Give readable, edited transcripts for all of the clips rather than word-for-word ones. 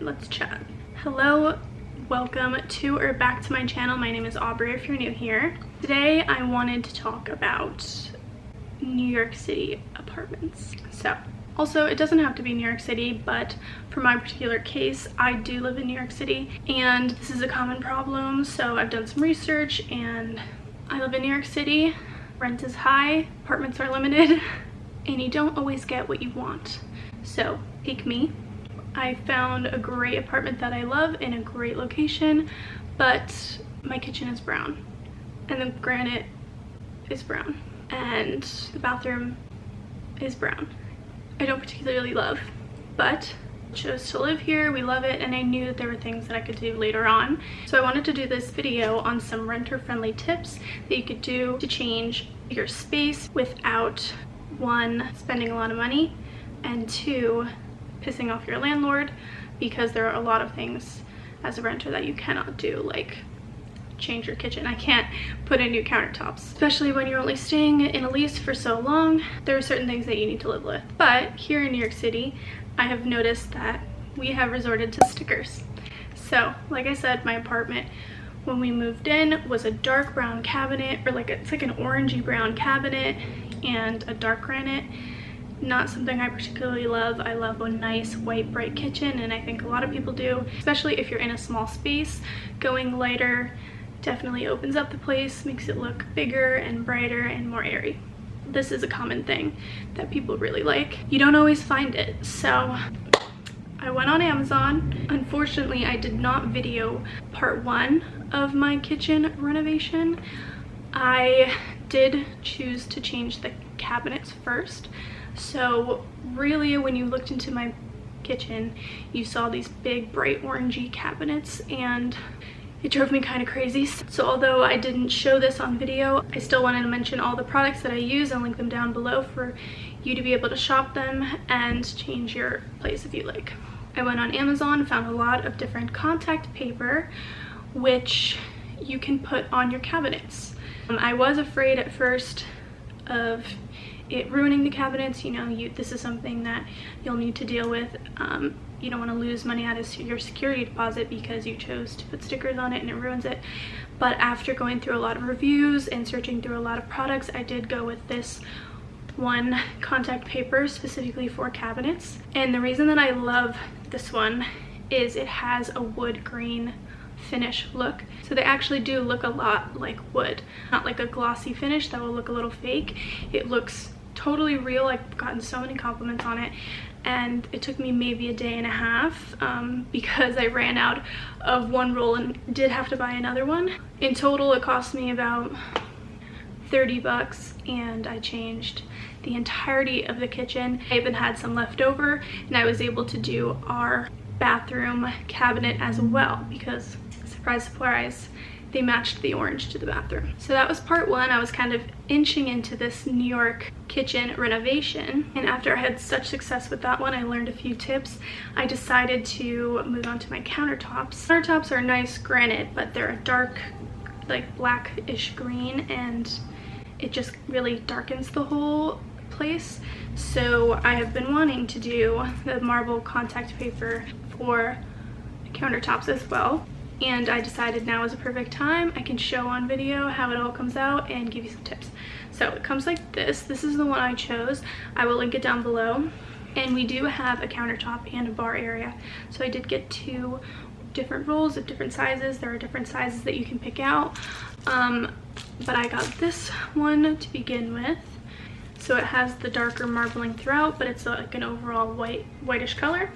let's chat. Hello, welcome to or back to my channel. My name is Aubrey if you're new here. Today I wanted to talk about New York City apartments. So also, it doesn't have to be New York City, but for my particular case, I do live in New York City and this is a common problem. So I've done some research and I live in New York City. Rent is high, apartments are limited, and you don't always get what you want. So take me. I found a great apartment that I love in a great location, but my kitchen is brown and the granite is brown and the bathroom is brown. I don't particularly love, but I chose to live here. We love it, and I knew that there were things that I could do later on. So I wanted to do this video on some renter-friendly tips that you could do to change your space without, one, spending a lot of money, and two, pissing off your landlord, because there are a lot of things as a renter that you cannot do, like change your kitchen. I can't put in new countertops, especially when you're only staying in a lease for so long. There are certain things that you need to live with. But here in New York City, I have noticed that we have resorted to stickers. So like I said, my apartment when we moved in was a dark brown cabinet, or it's like an orangey brown cabinet and a dark granite. Not something I particularly love. I love a nice white bright kitchen, and I think a lot of people do, especially if you're in a small space. Going lighter definitely opens up the place, makes it look bigger and brighter and more airy. This is a common thing that people really like. You don't always find it, so I went on Amazon. Unfortunately, I did not video part one of my kitchen renovation. I did choose to change the cabinets first. So really, when you looked into my kitchen, you saw these big bright orangey cabinets, and it drove me kind of crazy. So although I didn't show this on video, I still wanted to mention all the products that I use and link them down below for you to be able to shop them and change your place if you like. I went on Amazon, found a lot of different contact paper which you can put on your cabinets. I was afraid at first of it ruining the cabinets. You know, this is something that you'll need to deal with. You don't want to lose money out of your security deposit because you chose to put stickers on it and it ruins it. But after going through a lot of reviews and searching through a lot of products, I did go with this one contact paper specifically for cabinets. And the reason that I love this one is it has a wood grain finish look. So they actually do look a lot like wood, not like a glossy finish that will look a little fake. It looks totally real. I've gotten so many compliments on it, and it took me maybe a day and a half because I ran out of one roll and did have to buy another one. In total, it cost me about 30 bucks, and I changed the entirety of the kitchen. I even had some left over, and I was able to do our bathroom cabinet as well because, surprise, surprise, they matched the orange to the bathroom. So that was part one. I was kind of inching into this New York kitchen renovation, and after I had such success with that one, I learned a few tips. I decided to move on to my countertops. Countertops are nice granite, but they're a dark, like blackish green, and it just really darkens the whole place. So I have been wanting to do the marble contact paper for countertops as well, and I decided now is a perfect time. I can show on video how it all comes out and give you some tips. So it comes like this. This is the one I chose. I will link it down below. And we do have a countertop and a bar area. So I did get two different rolls of different sizes. There are different sizes that you can pick out. But I got this one to begin with. So it has the darker marbling throughout, but it's like an overall whitish color.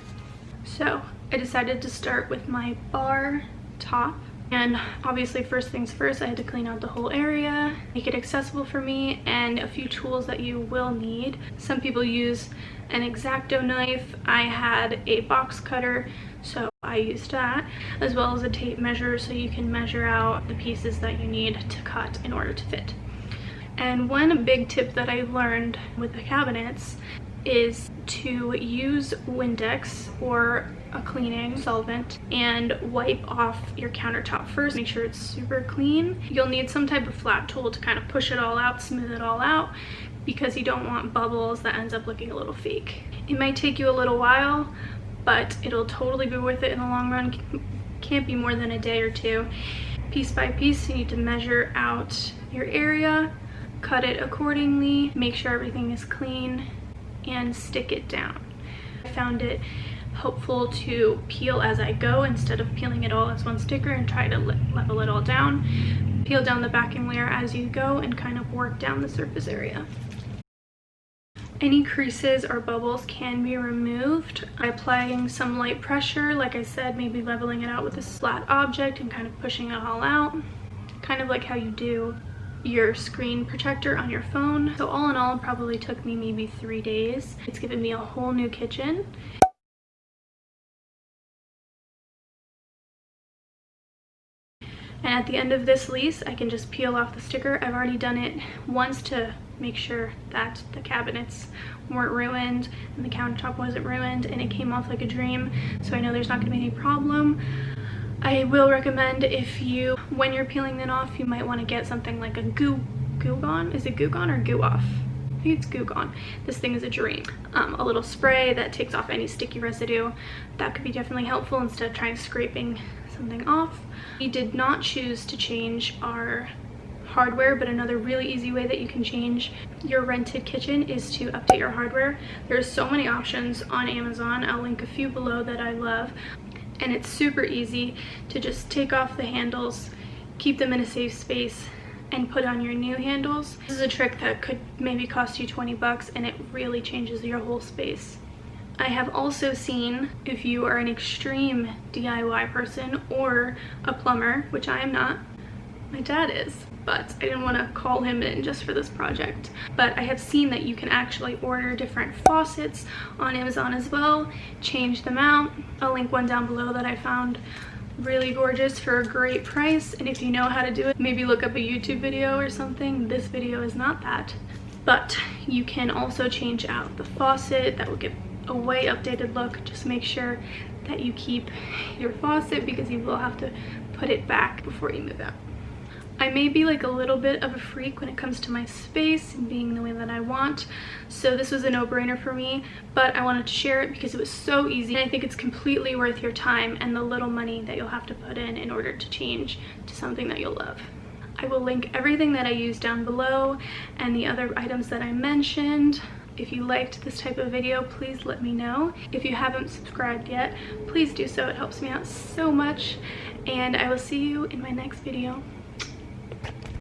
So I decided to start with my bar top, and obviously first things first, I had to clean out the whole area, make it accessible for me, and a few tools that you will need. Some people use an X-Acto knife. I had a box cutter, so I used that, as well as a tape measure so you can measure out the pieces that you need to cut in order to fit. And one big tip that I learned with the cabinets is to use Windex or a cleaning solvent and wipe off your countertop first. Make sure it's super clean. You'll need some type of flat tool to kind of push it all out, smooth it all out, because you don't want bubbles that ends up looking a little fake. It might take you a little while, but it'll totally be worth it in the long run. Can't be more than a day or two. Piece by piece, you need to measure out your area, cut it accordingly, make sure everything is clean, and stick it down. I found it helpful to peel as I go instead of peeling it all as one sticker and try to level it all down. Peel down the backing layer as you go and kind of work down the surface area. Any creases or bubbles can be removed by applying some light pressure, like I said, maybe leveling it out with a flat object and kind of pushing it all out, kind of like how you do your screen protector on your phone. So all in all, it probably took me maybe 3 days. It's given me a whole new kitchen. And at the end of this lease, I can just peel off the sticker. I've already done it once to make sure that the cabinets weren't ruined and the countertop wasn't ruined, and it came off like a dream. So I know there's not gonna be any problem. I will recommend, when you're peeling it off, you might want to get something like a Goo Gone. Is it Goo Gone or Goo Off? I think it's Goo Gone. This thing is a dream. A little spray that takes off any sticky residue. That could be definitely helpful instead of trying scraping something off. We did not choose to change our hardware, but another really easy way that you can change your rented kitchen is to update your hardware. There's so many options on Amazon. I'll link a few below that I love. And it's super easy to just take off the handles, keep them in a safe space, and put on your new handles. This is a trick that could maybe cost you 20 bucks, and it really changes your whole space. I have also seen, if you are an extreme DIY person or a plumber, which I am not, my dad is, but I didn't want to call him in just for this project. But I have seen that you can actually order different faucets on Amazon as well, change them out. I'll link one down below that I found really gorgeous for a great price. And if you know how to do it, maybe look up a YouTube video or something. This video is not that. But you can also change out the faucet. That will give a way updated look. Just make sure that you keep your faucet, because you will have to put it back before you move out. I may be like a little bit of a freak when it comes to my space and being the way that I want, so this was a no-brainer for me, but I wanted to share it because it was so easy, and I think it's completely worth your time and the little money that you'll have to put in order to change to something that you'll love. I will link everything that I use down below and the other items that I mentioned. If you liked this type of video, please let me know. If you haven't subscribed yet, please do so. It helps me out so much, and I will see you in my next video.